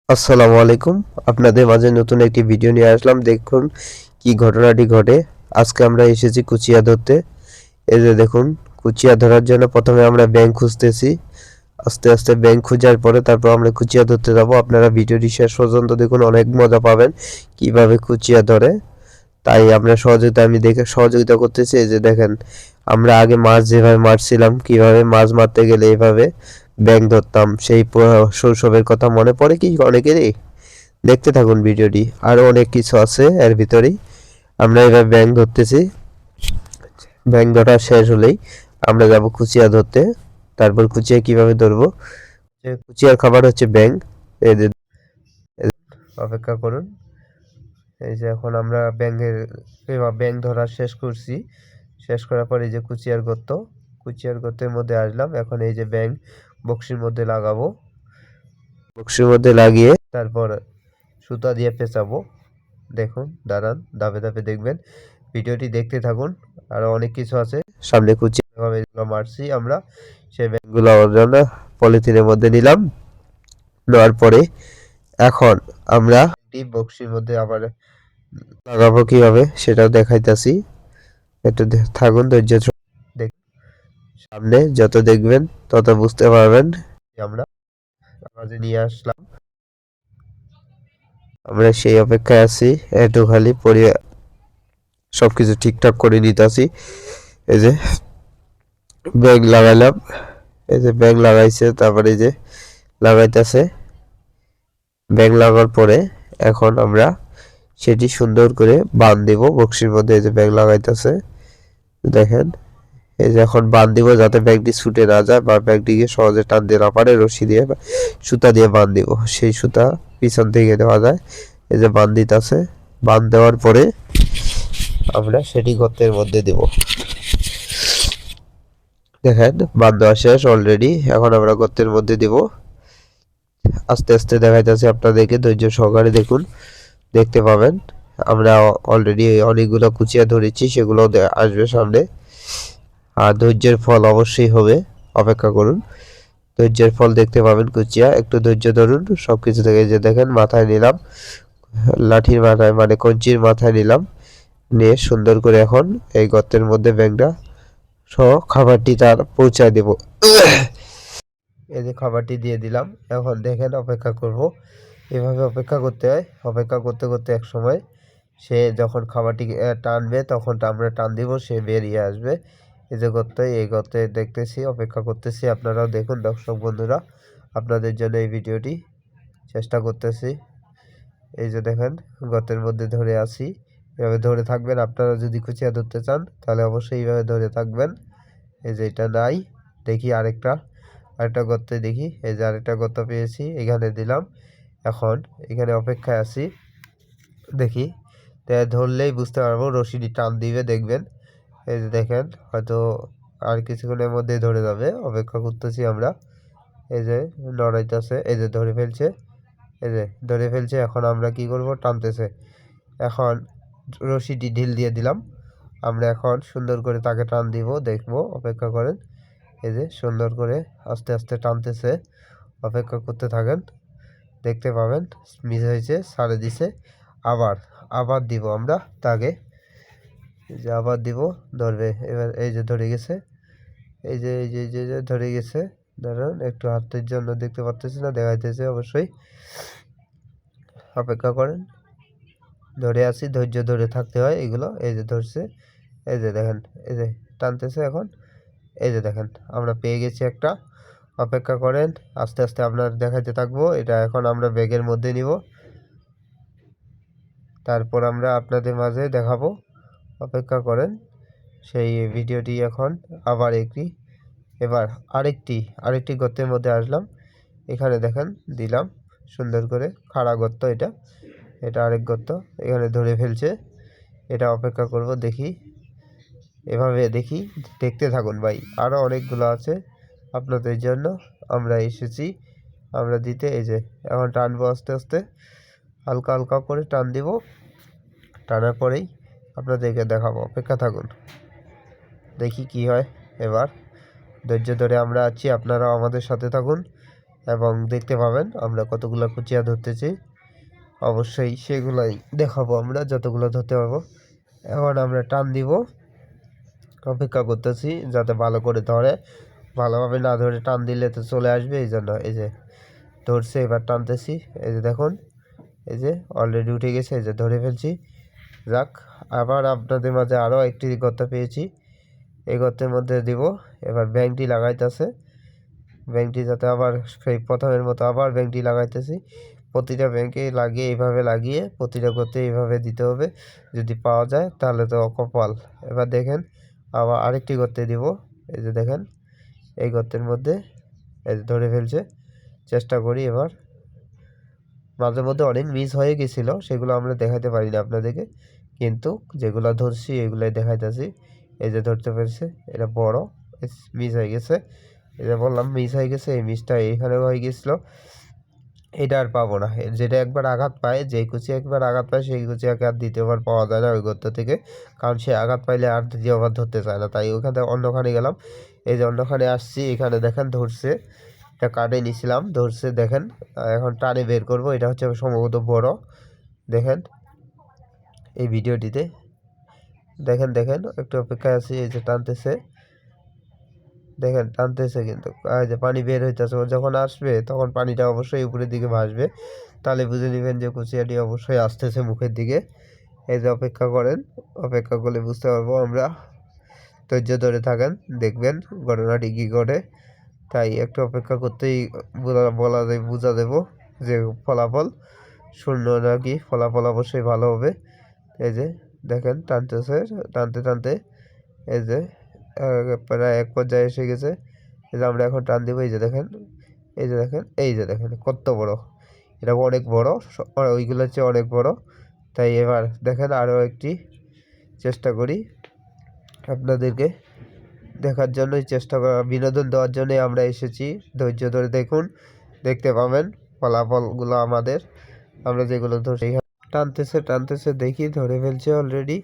আসসালামু আলাইকুম। আপনাদের মাঝে নতুন একটি ভিডিও নিয়ে আসলাম। দেখুন কি ঘটনাটি ঘটে। আজকে আমরা এসেছি কুচিয়া ধরতে। এই যে দেখুন, কুচিয়া ধরার জন্য প্রথমে আমরা ব্যাঙ খুঁজতেছি। আস্তে আস্তে ব্যাঙ খোঁজার পরে তারপর আমরা কুচিয়া ধরতে যাব। আপনারা ভিডিওটি শেষ পর্যন্ত দেখুন, অনেক মজা পাবেন কিভাবে কুচিয়া ধরে। তাই আমরা আমি দেখে সহযোগিতা করতেছি। এই যে দেখেন, আমরা আগে মাছ যেভাবে মারছিলাম, কিভাবে মাছ মারতে গেলে এইভাবে ব্যাঙ ধরতাম, সেই শৈশবের কথা মনে পড়ে কি অনেকেরই? দেখতে থাকুন ভিডিওটি, আরো অনেক কিছু আছে এর ভিতরেই। আমরা এবার ব্যাঙ ধরতেছি। ব্যাঙ ধরা শেষ হলেই আমরা যাব কুচিয়া ধরতে। তারপর কুচিয়া কিভাবে ধরবো, যে কুচিয়ার খাবার হচ্ছে ব্যাঙ। এই যে অপেক্ষা করুন। এই যে এখন আমরা ব্যাঙ ধরা শেষ করছি। শেষ করার পর এই যে কুচিয়ার গর্তের মধ্যে আসলাম। এখন এই যে ব্যাঙ বক্সির মধ্যে লাগাবো। বক্সির মধ্যে লাগিয়ে তারপর সুতা দিয়ে পেঁচাবো। দেখুন, দাঁড়ান, ধাপে ধাপে দেখবেন। ভিডিওটি দেখতে থাকুন, আরো অনেক কিছু আছে সামনে। কুচিয়া যেগুলো মারছি আমরা, সেই ব্যাঙগুলো আমরা পলিথিনের মধ্যে নিলাম। নেওয়ার পরে এখন আমরা বক্সির মধ্যে আবার লাগাবো কিভাবে সেটাও দেখাইতাছি। একটু থাকুন, ধৈর্য দেখ। সামনে যত দেখবেন তত বুঝতে পারবেন। আমরা মাঝে নিয়ে আসলাম, আমরা সেই অপেক্ষায় আছি। একটু খালি পরি সবকিছু ঠিকঠাক করে নিতেছি। এই যে ব্যাগ লাগাইলাম, এই যে ব্যাগ লাগাইছে, তারপরে এই যে লাগাইতেছে। ব্যাগ লাগার পরে এখন আমরা সেটি সুন্দর করে বাঁধ দিব বক্সির মধ্যে। এই যে ব্যাগ লাগাইতেছে, দেখেন। এই যে এখন বাঁধ দিব যাতে ব্যাগটি ছুটে না যায় বা ব্যাগটিকে সহজে টানতে না পারে। রশি দিয়ে বা সুতা দিয়ে বাঁধ দিব, সেই সুতা পিছন থেকে দেওয়া যায়। এই যে বাঁধ দিতেছে। বাঁধ দেওয়ার পরে আমরা সেটি গর্তের মধ্যে দেব। দেখেন, বাঁধ দেওয়া শেষ অলরেডি। এখন আমরা গর্তের মধ্যে দিব। আস্তে আস্তে দেখাইতেছে আপনাদেরকে, ধৈর্য সহকারে দেখুন, দেখতে পাবেন। আমরা অলরেডি অনেকগুলো কুচিয়া ধরেছি, সেগুলো আসবে সামনে। আর ধৈর্যের ফল অবশ্যই হবে, অপেক্ষা করুন। ধৈর্যের ফল দেখতে পাবেন কুচিয়া। একটু ধৈর্য ধরুন। সবকিছু থেকে যে দেখেন, মাথায় নিলাম, লাঠির মাথায় মানে কঞ্চির মাথায় নিলাম। নিয়ে সুন্দর করে এখন এই গর্তের মধ্যে ব্যাংটা সহ খাবারটি তার পৌঁছায় দেব। এই যে খাবারটি দিয়ে দিলাম। এখন দেখেন, অপেক্ষা করব। এভাবে অপেক্ষা করতে হয়। অপেক্ষা করতে করতে এক সময় সে যখন খাবারটি টানবে, তখন আমরা টান দিব, সে বেরিয়ে আসবে। এই যে গর্তে, এই গর্তে দেখতেছি, অপেক্ষা করতেছি। আপনারাও দেখুন দর্শক বন্ধুরা, আপনাদের জন্য এই ভিডিওটি চেষ্টা করতেছি। এই যে দেখেন, গর্তের মধ্যে ধরে আছি। এভাবে ধরে থাকবেন। আপনারা যদি কুচিয়া ধরতে চান তাহলে অবশ্যই এইভাবে ধরে থাকবেন। এই যে এটা নাই, দেখি আরেকটা গর্তে দেখি। এই যে আরেকটা গর্ত পেয়েছি, এখানে দিলাম। এখন এখানে অপেক্ষায় আছি, দেখি। ধরলেই বুঝতে পারবো, রশিটি টান দিবে, দেখবেন। এই যে দেখেন, হয়তো আর কিছুক্ষণের মধ্যে ধরে যাবে। অপেক্ষা করতেছি আমরা। এই যে নড়াইতেছে, এই যে ধরে ফেলছে, এই যে ধরে ফেলছে। এখন আমরা কি করব, টানতেছে। এখন রশিটি ঢিল দিয়ে দিলাম। আমরা এখন সুন্দর করে তাকে টান দিব, দেখবো, অপেক্ষা করেন। এই যে সুন্দর করে আস্তে আস্তে টানতেছে, অপেক্ষা করতে থাকেন, দেখতে পাবেন। মিস হয়েছে, ছাড়ে দিছে। আবার আবার দিব আমরা তাকে। এই যে আবার দিব, ধরবে এবার। এই যে ধরে গেছে, এই যে এই যে এই যে এই যে ধরে গেছে। ধরুন, একটু হাতের জন্য দেখতে পাচ্তেছি না, দেখাইতেছে অবশ্যই। অপেক্ষা করেন, ধরে আছি, ধৈর্য ধরে থাকতে হয় এগুলো। এই যে ধরছে, এই যে দেখেন, এই যে টানতেছে এখন। এই যে দেখেন, আমরা পেয়ে গেছি একটা। অপেক্ষা করেন, আস্তে আস্তে আপনার দেখাতে থাকবো। এটা এখন আমরা ব্যাগের মধ্যে নিব, তারপর আমরা আপনাদের মাঝে দেখাবো। অপেক্ষা করেন, সেই ভিডিওটি এখন আবার এবার আরেকটি গর্তের মধ্যে আসলাম। এখানে দেখেন, দিলাম সুন্দর করে, খাড়া গর্ত এটা। এটা আরেক গর্ত, এখানে ধরে ফেলছে। এটা অপেক্ষা করব, দেখি। এভাবে দেখি, দেখতে থাকুন ভাই, আরও অনেকগুলো আছে আপনাদের জন্য। আমরা এসেছি আমরা দিতে। এই যে এখন টানবো আস্তে আস্তে, হালকা হালকা করে টান দিব। টানার পরেই আপনাদেরকে দেখাবো, অপেক্ষা থাকুন, দেখি কি হয়। এবার ধৈর্য ধরে আমরা আছি, আপনারাও আমাদের সাথে থাকুন। এবং দেখতে পাবেন আমরা কতগুলো কুচিয়া ধরতেছি। অবশ্যই সেগুলাই দেখাবো আমরা যতগুলো ধরতে পারবো। এখন আমরা টান দিব, অপেক্ষা করতেছি যাতে ভালো করে ধরে। ভালোভাবে না ধরে টান দিলে তো চলে আসবে, এই জন্য এই যে ধরছে, এবার টানতেছি। এই যে দেখুন, এই যে অলরেডি উঠে গেছে, এই যে ধরে ফেলছি। যাক, আবার আপনাদের মাঝে আরও একটি গর্ত পেয়েছি, এই গর্তের মধ্যে দিব। এবার ব্যাংকটি লাগাইতেছে, ব্যাংকটি যাতে আবার সেই প্রথমের মতো আবার ব্যাংকটি লাগাইতেছি। প্রতিটা ব্যাংকে লাগিয়ে এইভাবে লাগিয়ে প্রতিটা গর্তে এইভাবে দিতে হবে, যদি পাওয়া যায় তাহলে তো কপাল। এবার দেখেন আবার আরেকটি গর্তে দিব, এই যে দেখেন এই গর্তের মধ্যে এই যে ধরে ফেলছে। চেষ্টা করি এবার, মাঝে মধ্যে অনেক মিস হয়ে গেছিলো, সেগুলো আমরা দেখাতে পারি না আপনাদেরকে, কিন্তু যেগুলো ধরছি এগুলাই দেখাইতেছি। এই যে ধরতে পেরেছে, এটা বড় মিস হয়ে গেছে, এটা বললাম মিস হয়ে গেছে। এই মিসটা এইখানেও হয়ে গেছিলো, এটা আর পাবো না। যেটা একবার আঘাত পায়, যেই কুচি একবার আঘাত পায় সেই কুচিয়াকে আর দ্বিতীয়বার পাওয়া যায় না ওই গর্ত থেকে, কারণ সে আঘাত পাইলে আর দ্বিতীয়বার ধরতে চায় না। তাই ওখানে অন্যখানে গেলাম, এই যে অন্যখানে আসছি, এখানে দেখেন ধরছে, এটা কাটে নিছিলাম, ধরছে দেখেন। এখন টানে বের করব, এটা হচ্ছে সম্ভবত বড়। দেখেন এই ভিডিওটিতে দেখেন, দেখেন একটু অপেক্ষায় আছি, এই যে টানতেছে, দেখেন টানতেছে, কিন্তু এই যে পানি বের হইতেছে। ও যখন আসবে তখন পানিটা অবশ্যই উপরের দিকে ভাসবে, তাহলে বুঝে নেবেন যে কুচিয়াটি অবশ্যই আসতেছে মুখের দিকে। এই যে অপেক্ষা করেন, অপেক্ষা করলে বুঝতে পারবো আমরা। ধৈর্য ধরে থাকেন, দেখবেন ঘটনাটি কী ঘটে। তাই একটু অপেক্ষা করতেই বলা যায়, বোঝা দেব যে ফলাফল শূন্য নাকি ফলাফল অবশ্যই ভালো হবে। এই যে দেখেন টানতেছে, টানতে টানতে এই যে প্রায় এক পর্যায়ে এসে গেছে। এই যে আমরা এখন টান দিব, এই যে দেখেন, এই যে দেখেন, এই যে দেখেন কত বড়, এটা অনেক বড়, ওইগুলোর চেয়ে অনেক বড়। তাই এবার দেখেন আরও একটি চেষ্টা করি আপনাদেরকে দেখার জন্যই, চেষ্টা করা, বিনোদন দেওয়ার জন্যই আমরা এসেছি। ধৈর্য ধরে দেখুন, দেখতে পাবেন ফলাফলগুলো আমাদের, আমরা যেগুলো ধরছি। টানতেছে টানতেছে, দেখি ধরে ফেলছে অলরেডি।